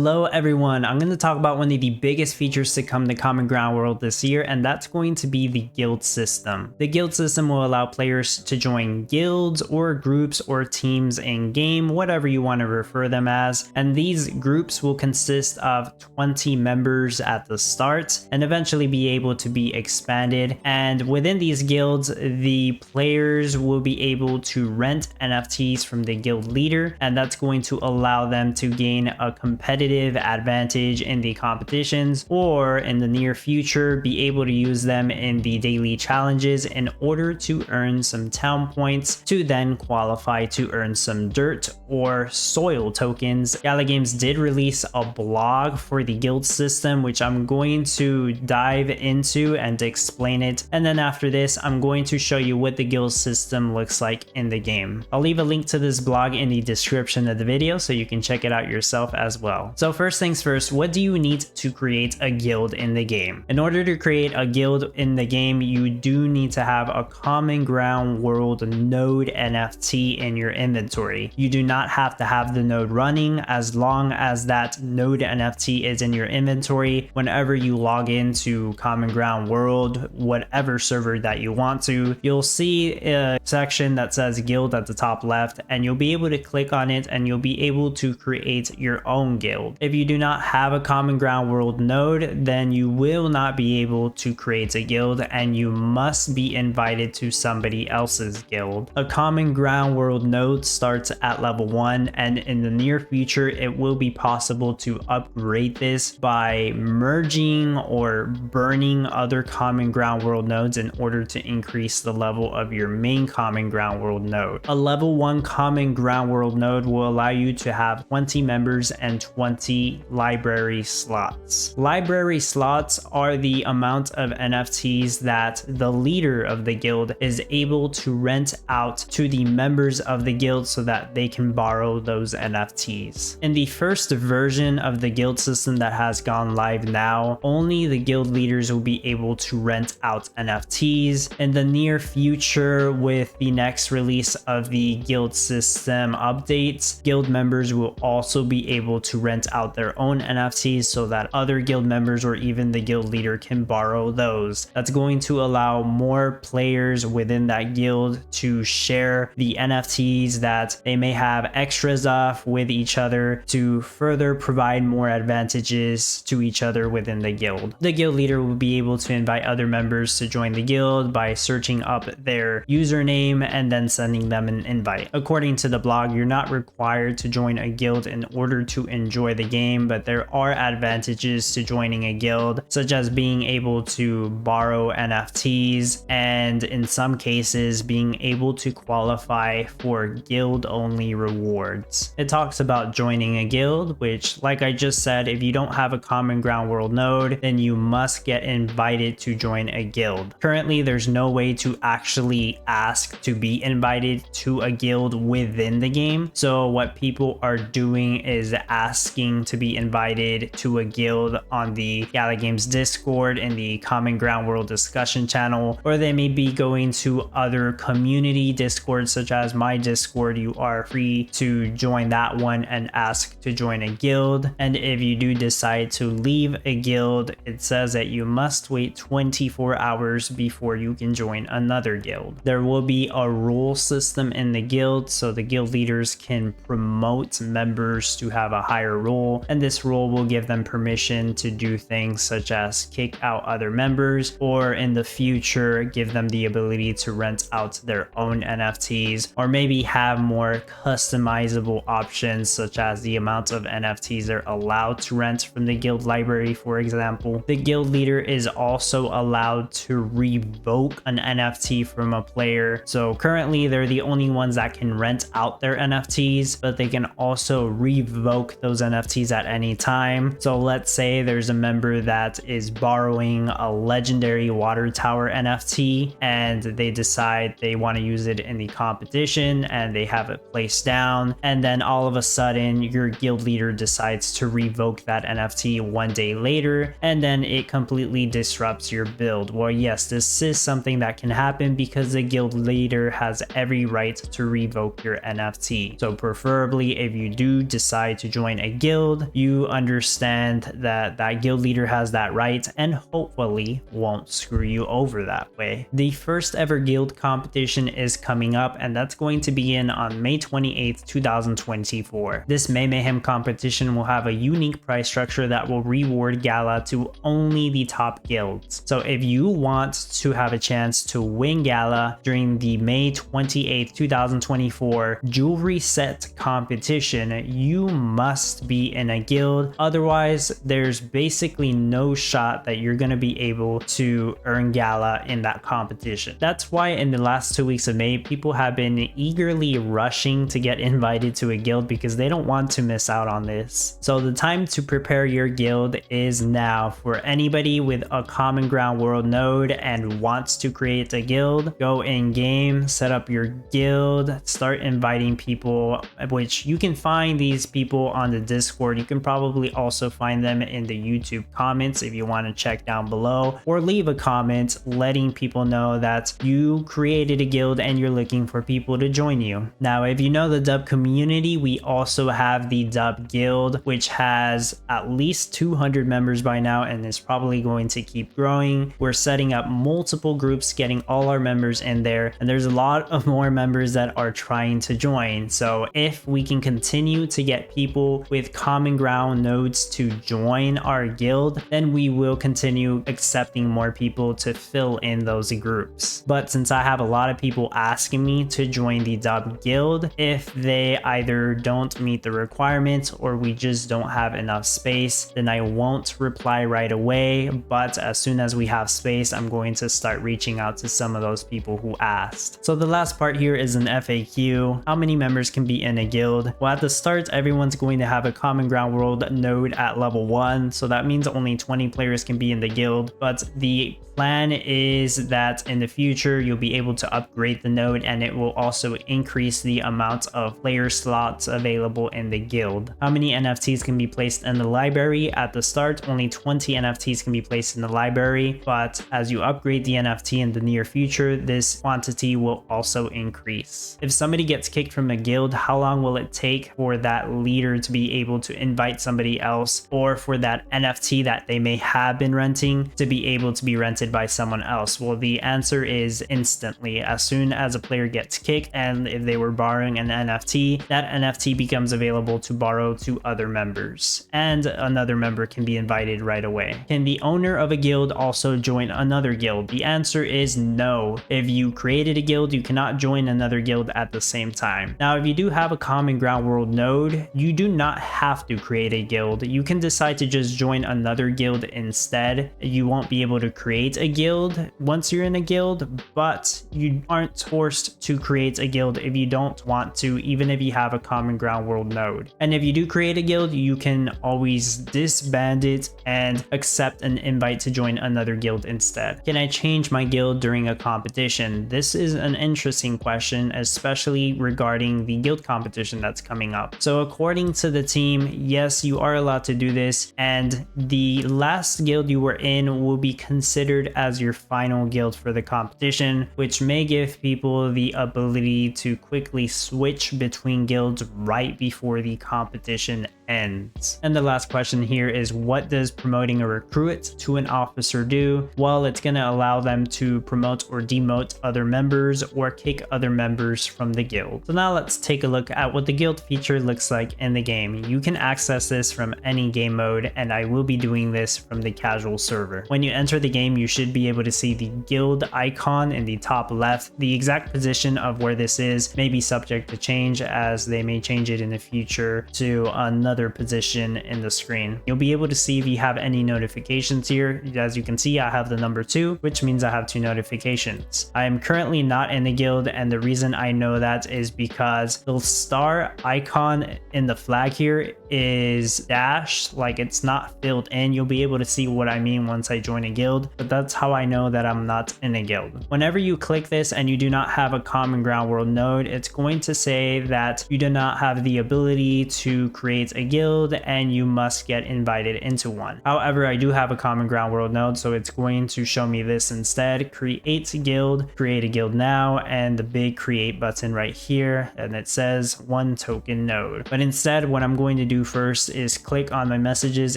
Hello everyone, I'm going to talk about one of the biggest features to come to Common Ground World this year, and that's going to be the guild system. The guild system will allow players to join guilds or groups or teams in game, whatever you want to refer them as, and these groups will consist of 20 members at the start and eventually be able to be expanded. And within these guilds, the players will be able to rent NFTs from the guild leader, and that's going to allow them to gain a competitive advantage in the competitions, or in the near future be able to use them in the daily challenges in order to earn some town points to then qualify to earn some dirt or soil tokens. Gala Games did release a blog for the guild system, which I'm going to dive into and explain it, and then after this I'm going to show you what the guild system looks like in the game. I'll leave a link to this blog in the description of the video so you can check it out yourself as well. So first things first, what do you need to create a guild in the game? In order to create a guild in the game, you do need to have a Common Ground World node NFT in your inventory. You do not have to have the node running as long as that node NFT is in your inventory. Whenever you log into Common Ground World, whatever server that you want to, you'll see a section that says guild at the top left, and you'll be able to click on it and you'll be able to create your own guild. If you do not have a Common Ground World node, then you will not be able to create a guild, and you must be invited to somebody else's guild. A Common Ground World node starts at level 1, and in the near future it will be possible to upgrade this by merging or burning other Common Ground World nodes in order to increase the level of your main Common Ground World node. A level 1 Common Ground World node will allow you to have 20 members and 20 library slots. Library slots are the amount of NFTs that the leader of the guild is able to rent out to the members of the guild so that they can borrow those NFTs. In the first version of the guild system that has gone live now, only the guild leaders will be able to rent out NFTs. In the near future, with the next release of the guild system updates, guild members will also be able to rent out their own NFTs so that other guild members or even the guild leader can borrow those. That's going to allow more players within that guild to share the NFTs that they may have extras of with each other to further provide more advantages to each other within the guild. The guild leader will be able to invite other members to join the guild by searching up their username and then sending them an invite. According to the blog, you're not required to join a guild in order to enjoy the game, but there are advantages to joining a guild, such as being able to borrow NFTs and in some cases being able to qualify for guild only rewards. It talks about joining a guild, which, like I just said, if you don't have a Common Ground World node, then you must get invited to join a guild. Currently, there's no way to actually ask to be invited to a guild within the game. So what people are doing is asking to be invited to a guild on the Gala Games Discord in the Common Ground World discussion channel, or they may be going to other community Discords such as my Discord. You are free to join that one and ask to join a guild. And if you do decide to leave a guild, it says that you must wait 24 hours before you can join another guild. There will be a role system in the guild, so the guild leaders can promote members to have a higher role, and this role will give them permission to do things such as kick out other members, or in the future give them the ability to rent out their own NFTs, or maybe have more customizable options such as the amount of NFTs they're allowed to rent from the guild library, for example. The guild leader is also allowed to revoke an NFT from a player. So currently they're the only ones that can rent out their NFTs, but they can also revoke those NFTs at any time. So let's say there's a member that is borrowing a legendary water tower NFT and they decide they want to use it in the competition and they have it placed down, and then all of a sudden your guild leader decides to revoke that NFT one day later, and then it completely disrupts your build. Well, yes, this is something that can happen because the guild leader has every right to revoke your NFT. So preferably if you do decide to join a guild, guild, you understand that that guild leader has that right and hopefully won't screw you over that way. The first ever guild competition is coming up, and that's going to begin on May 28th, 2024. This May Mayhem competition will have a unique price structure that will reward Gala to only the top guilds. So if you want to have a chance to win Gala during the May 28th, 2024 jewelry set competition, you must be in a guild. Otherwise, there's basically no shot that you're going to be able to earn Gala in that competition. That's why in the last 2 weeks of May, people have been eagerly rushing to get invited to a guild because they don't want to miss out on this. So the time to prepare your guild is now. For anybody with a common ground world node and wants to create a guild, go in game, set up your guild, start inviting people, which you can find these people on the Discord. You can probably also find them in the YouTube comments if you want to check down below, or leave a comment letting people know that you created a guild and you're looking for people to join you. Now, if you know the Dub community, we also have the Dub Guild, which has at least 200 members by now and is probably going to keep growing. We're setting up multiple groups, getting all our members in there, and there's a lot of more members that are trying to join. So if we can continue to get people with common ground nodes to join our guild, then we will continue accepting more people to fill in those groups. But since I have a lot of people asking me to join the Dub Guild, if they either don't meet the requirements or we just don't have enough space, then I won't reply right away. But as soon as we have space, I'm going to start reaching out to some of those people who asked. So the last part here is an FAQ. How many members can be in a guild? Well, at the start, everyone's going to have a common ground world node at level 1. So that means only 20 players can be in the guild. But the plan is that in the future you'll be able to upgrade the node, and it will also increase the amount of player slots available in the guild. How many NFTs can be placed in the library? At the start, only 20 NFTs can be placed in the library, but as you upgrade the NFT in the near future, this quantity will also increase. If somebody gets kicked from a guild, how long will it take for that leader to be able to invite somebody else, or for that NFT that they may have been renting to be able to be rented by someone else? Well, the answer is instantly. As soon as a player gets kicked, and if they were borrowing an NFT, that NFT becomes available to borrow to other members, and another member can be invited right away. Can the owner of a guild also join another guild? The answer is no. If you created a guild, you cannot join another guild at the same time. Now, if you do have a common ground world node, you do not have to create a guild. You can decide to just join another guild instead. You won't be able to create a guild once you're in a guild, but you aren't forced to create a guild if you don't want to, even if you have a common ground world node. And if you do create a guild, you can always disband it and accept an invite to join another guild instead. Can I change my guild during a competition? This is an interesting question, especially regarding the guild competition that's coming up. So according to the team, yes, you are allowed to do this, and the last guild you were in will be considered as your final guild for the competition, which may give people the ability to quickly switch between guilds right before the competition ends. And the last question here is, what does promoting a recruit to an officer do? Well, it's going to allow them to promote or demote other members or kick other members from the guild. So now let's take a look at what the guild feature looks like in the game. You can access this from any game mode, and I will be doing this from the casual server. When you enter the game, you should be able to see the guild icon in the top left. The exact position of where this is may be subject to change, as they may change it in the future to another position in the screen. You'll be able to see if you have any notifications here. As you can see, I have the number 2, which means I have 2 notifications. I am currently not in the guild, and the reason I know that is because the star icon in the flag here is dashed, like it's not filled in. You'll be able to see what I mean once I join a guild, but that's how I know that I'm not in a guild. Whenever you click this and you do not have a common ground world node, it's going to say that you do not have the ability to create a guild and you must get invited into one. However, I do have a common ground world node, so it's going to show me this instead: create a guild now, and the big create button right here, and it says 1 token node. But instead, what I'm going to do first is click on my messages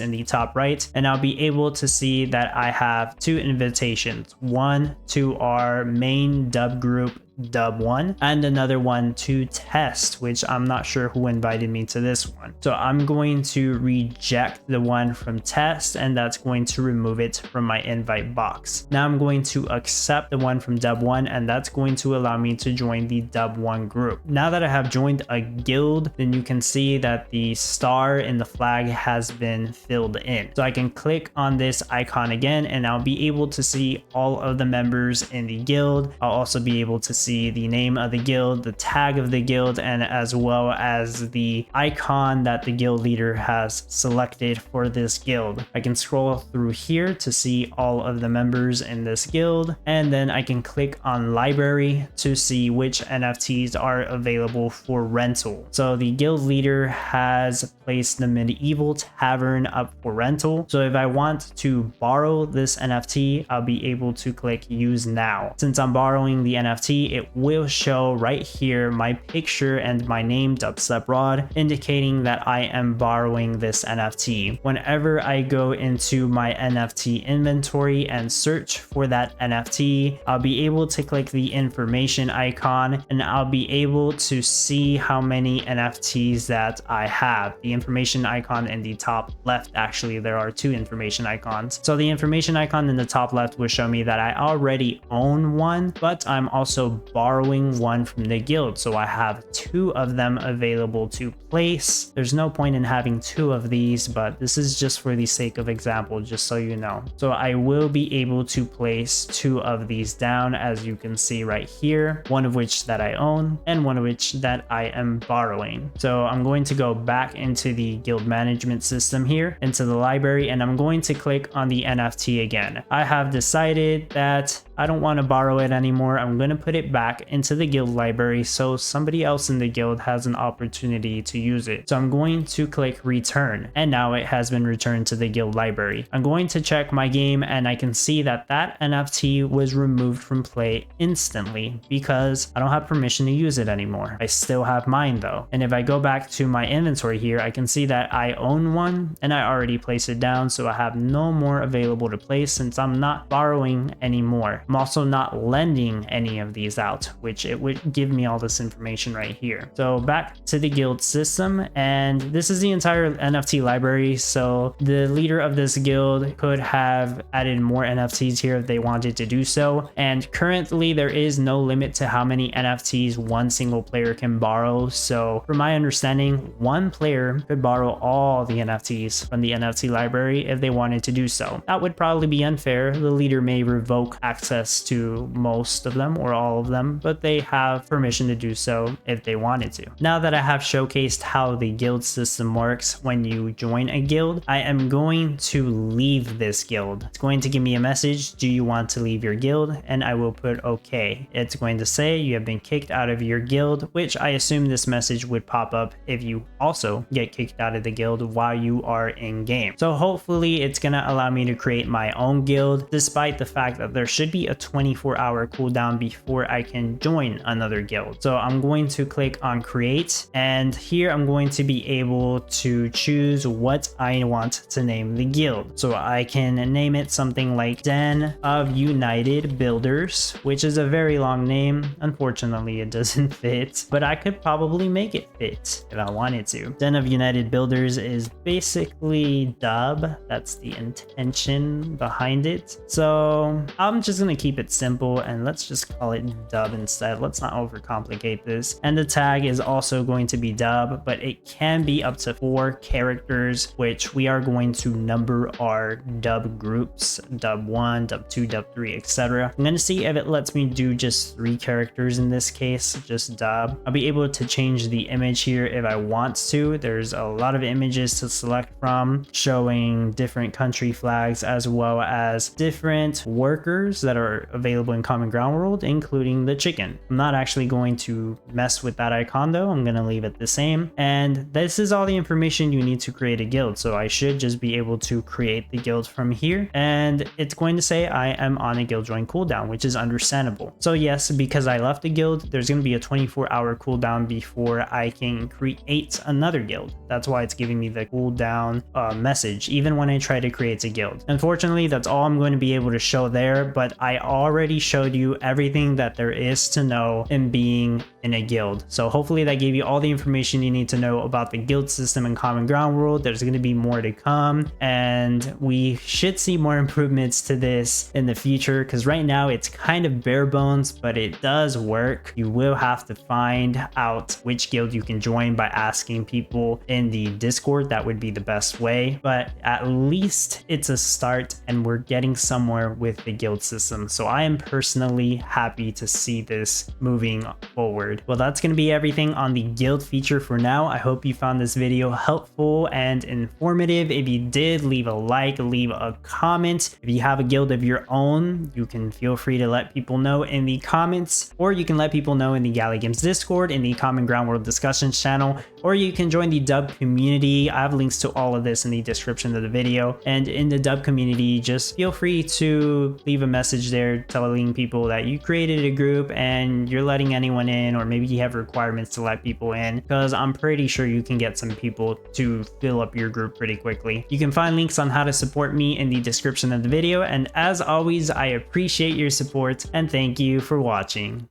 in the top right, and I'll be able to see that I have 2 invitations, one to our main dub group Dub1 and another one to test, which I'm not sure who invited me to this one. So I'm going to reject the one from test, and that's going to remove it from my invite box. Now I'm going to accept the one from Dub1, and that's going to allow me to join the Dub1 group. Now that I have joined a guild, then you can see that the star in the flag has been filled in. So I can click on this icon again, and I'll be able to see all of the members in the guild. I'll also be able to see the name of the guild, the tag of the guild, and as well as the icon that the guild leader has selected for this guild. I can scroll through here to see all of the members in this guild, and then I can click on library to see which NFTs are available for rental. So the guild leader has placed the medieval tavern up for rental. So if I want to borrow this NFT, I'll be able to click use now. Since I'm borrowing the NFT, it will show right here my picture and my name, DubstepRod, indicating that I am borrowing this NFT. Whenever I go into my NFT inventory and search for that NFT, I'll be able to click the information icon, and I'll be able to see how many NFTs that I have. The information icon in the top left, actually there are 2 information icons. So the information icon in the top left will show me that I already own one, but I'm also borrowing one from the guild, so I have 2 of them available to place. There's no point in having 2 of these, but this is just for the sake of example, just so you know. So I will be able to place 2 of these down, as you can see right here, one of which that I own and one of which that I am borrowing. So I'm going to go back into the guild management system here, into the library, and I'm going to click on the NFT again. I have decided that I don't want to borrow it anymore. I'm going to put it back into the guild library so somebody else in the guild has an opportunity to use it. So I'm going to click return, and now it has been returned to the guild library. I'm going to check my game, and I can see that that NFT was removed from play instantly because I don't have permission to use it anymore. I still have mine though. And if I go back to my inventory here, I can see that I own one and I already placed it down, so I have no more available to place since I'm not borrowing anymore. I'm also not lending any of these out, which it would give me all this information right here. So back to the guild system, and this is the entire NFT library. So the leader of this guild could have added more NFTs here if they wanted to do so. And currently there is no limit to how many NFTs one single player can borrow. So from my understanding, one player could borrow all the NFTs from the NFT library if they wanted to do so. That would probably be unfair. The leader may revoke access to most of them or all of them, but they have permission to do so if they wanted to. Now that I have showcased how the guild system works when you join a guild, I am going to leave this guild. It's going to give me a message, do you want to leave your guild? And I will put okay. It's going to say you have been kicked out of your guild, which I assume this message would pop up if you also get kicked out of the guild while you are in game. So hopefully it's gonna allow me to create my own guild, despite the fact that there should be a 24-hour cooldown before I can join another guild. So I'm going to click on create, and here I'm going to be able to choose what I want to name the guild. So I can name it something like Den of United Builders, which is a very long name. Unfortunately, it doesn't fit, but I could probably make it fit if I wanted to. Den of United Builders is basically dub. That's the intention behind it. So I'm just gonna keep it simple and let's just call it dub instead. Let's not overcomplicate this. And the tag is also going to be dub, but it can be up to 4 characters, which we are going to number our dub groups, dub 1, dub 2, dub 3, etc. I'm gonna see if it lets me do just 3 characters in this case, just dub. I'll be able to change the image here if I want to. There's a lot of images to select from, showing different country flags as well as different workers that are are available in Common Ground World, including the chicken. I'm not actually going to mess with that icon though. I'm going to leave it the same. And this is all the information you need to create a guild. So I should just be able to create the guild from here. And it's going to say I am on a guild join cooldown, which is understandable. So yes, because I left the guild, there's going to be a 24-hour cooldown before I can create another guild. That's why it's giving me the cooldown message, even when I try to create a guild. Unfortunately, that's all I'm going to be able to show there, but I already showed you everything that there is to know in being in a guild. So hopefully that gave you all the information you need to know about the guild system in Common Ground World. There's going to be more to come, and we should see more improvements to this in the future, because right now it's kind of bare bones, but it does work. You will have to find out which guild you can join by asking people in the Discord. That would be the best way, but at least it's a start and we're getting somewhere with the guild system. So I am personally happy to see this moving forward. Well, that's going to be everything on the guild feature for now. I hope you found this video helpful and informative. If you did, leave a like, leave a comment. If you have a guild of your own, you can feel free to let people know in the comments, or you can let people know in the Gala Games Discord, in the Common Ground World discussions channel, or you can join the Dub community. I have links to all of this in the description of the video. And in the Dub community, just feel free to leave a message there telling people that you created a group and you're letting anyone in, or maybe you have requirements to let people in, because I'm pretty sure you can get some people to fill up your group pretty quickly. You can find links on how to support me in the description of the video. And as always, I appreciate your support and thank you for watching.